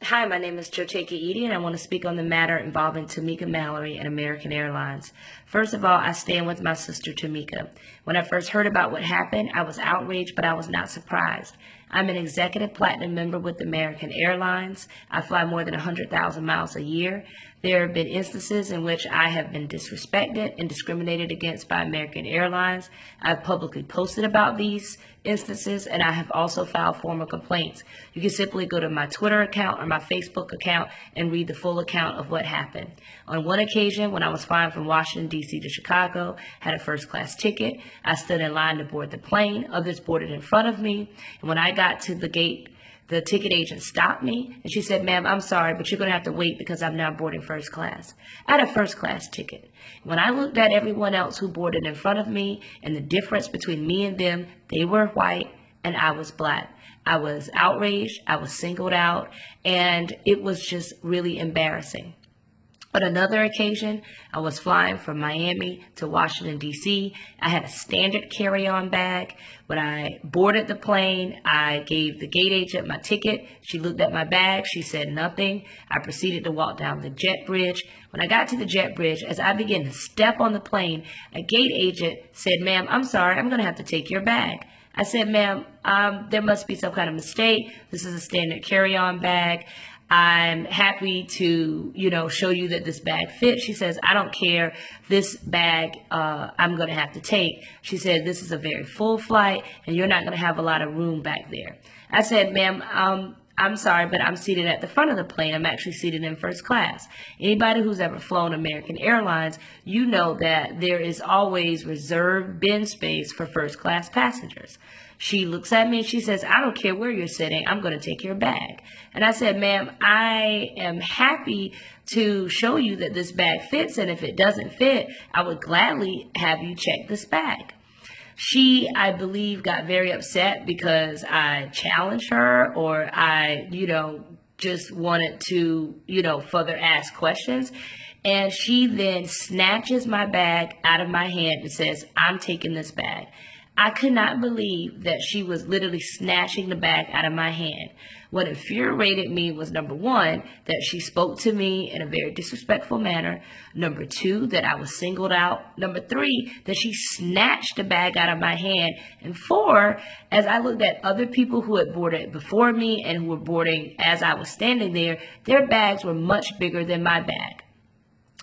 Hi, my name is Jocheka Edie, and I want to speak on the matter involving Tamika Mallory and American Airlines. First of all, I stand with my sister Tamika. When I first heard about what happened, I was outraged, but I was not surprised. I'm an executive platinum member with American Airlines. I fly more than 100,000 miles a year. There have been instances in which I have been disrespected and discriminated against by American Airlines. I've publicly posted about these instances, and I have also filed formal complaints. You can simply go to my Twitter account or my Facebook account and read the full account of what happened. On one occasion, when I was flying from Washington, D.C. to Chicago, had a first class ticket. I stood in line to board the plane. Others boarded in front of me. And when I got to the gate, the ticket agent stopped me and she said, "Ma'am, I'm sorry, but you're going to have to wait because I'm now boarding first class." I had a first class ticket. When I looked at everyone else who boarded in front of me and the difference between me and them, they were white and I was black. I was outraged, I was singled out, and it was just really embarrassing. On another occasion, I was flying from Miami to Washington, D.C. I had a standard carry-on bag. When I boarded the plane, I gave the gate agent my ticket. She looked at my bag. She said nothing. I proceeded to walk down the jet bridge. When I got to the jet bridge, as I began to step on the plane, a gate agent said, "Ma'am, I'm sorry, I'm going to have to take your bag." I said, "Ma'am, there must be some kind of mistake. This is a standard carry-on bag. I'm happy to, show you that this bag fits." She says, "I don't care. This bag I'm going to have to take." She said, "This is a very full flight and you're not going to have a lot of room back there." I said, "Ma'am, I'm sorry, but I'm seated at the front of the plane. I'm actually seated in first class." Anybody who's ever flown American Airlines, you know that there is always reserved bin space for first class passengers. She looks at me and she says, "I don't care where you're sitting. I'm going to take your bag." And I said, "Ma'am, I am happy to show you that this bag fits, and if it doesn't fit, I would gladly have you check this bag." She, I believe, got very upset because I challenged her, or I, just wanted to, further ask questions. And she then snatches my bag out of my hand and says, "I'm taking this bag." I could not believe that she was literally snatching the bag out of my hand. What infuriated me was, number one, that she spoke to me in a very disrespectful manner. Number two, that I was singled out. Number three, that she snatched the bag out of my hand. And four, as I looked at other people who had boarded before me and who were boarding as I was standing there, their bags were much bigger than my bag.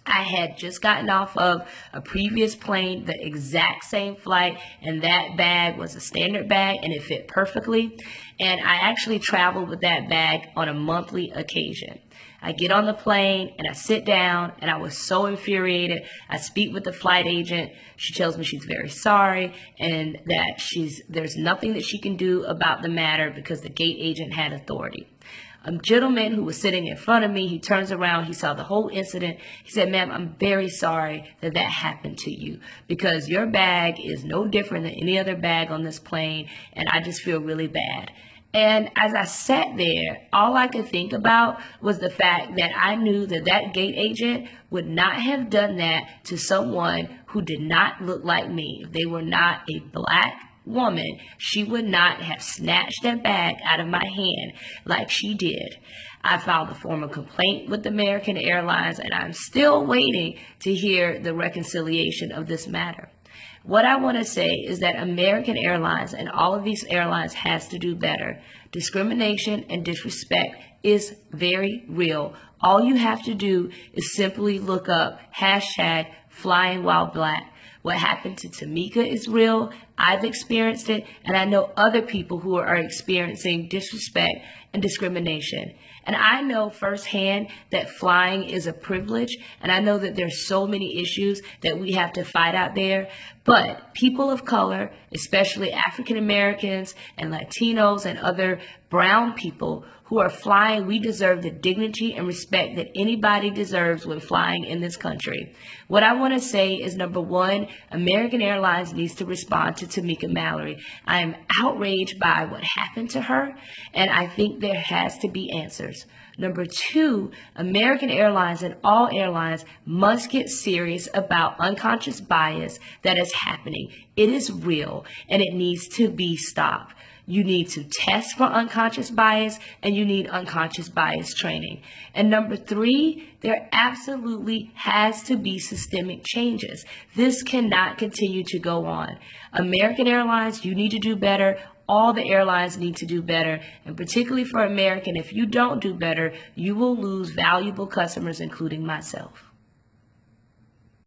I had just gotten off of a previous plane, the exact same flight, and that bag was a standard bag and it fit perfectly. And I actually traveled with that bag on a monthly occasion. I get on the plane and I sit down and I was so infuriated. I speak with the flight agent. She tells me she's very sorry and that there's nothing that she can do about the matter because the gate agent had authority. A gentleman who was sitting in front of me, he turns around, he saw the whole incident. He said, "Ma'am, I'm very sorry that that happened to you because your bag is no different than any other bag on this plane, and I just feel really bad." And as I sat there, all I could think about was the fact that I knew that that gate agent would not have done that to someone who did not look like me. If they were not a black woman, she would not have snatched that bag out of my hand like she did. I filed a formal complaint with American Airlines, and I'm still waiting to hear the reconciliation of this matter. What I want to say is that American Airlines and all of these airlines has to do better. Discrimination and disrespect is very real. All you have to do is simply look up hashtag flying while black. What happened to Tamika is real. I've experienced it, and I know other people who are experiencing disrespect and discrimination. And I know firsthand that flying is a privilege, and I know that there's so many issues that we have to fight out there. But people of color, especially African Americans and Latinos and other brown people who are flying, we deserve the dignity and respect that anybody deserves when flying in this country. What I want to say is, number one, American Airlines needs to respond to Tamika Mallory. I am outraged by what happened to her, and I think there has to be answers. Number two, American Airlines and all airlines must get serious about unconscious bias that is happening. It is real, and it needs to be stopped. You need to test for unconscious bias, and you need unconscious bias training. And number 3, there absolutely has to be systemic changes. This cannot continue to go on. American Airlines, you need to do better. All the airlines need to do better. And particularly for American, if you don't do better, you will lose valuable customers, including myself.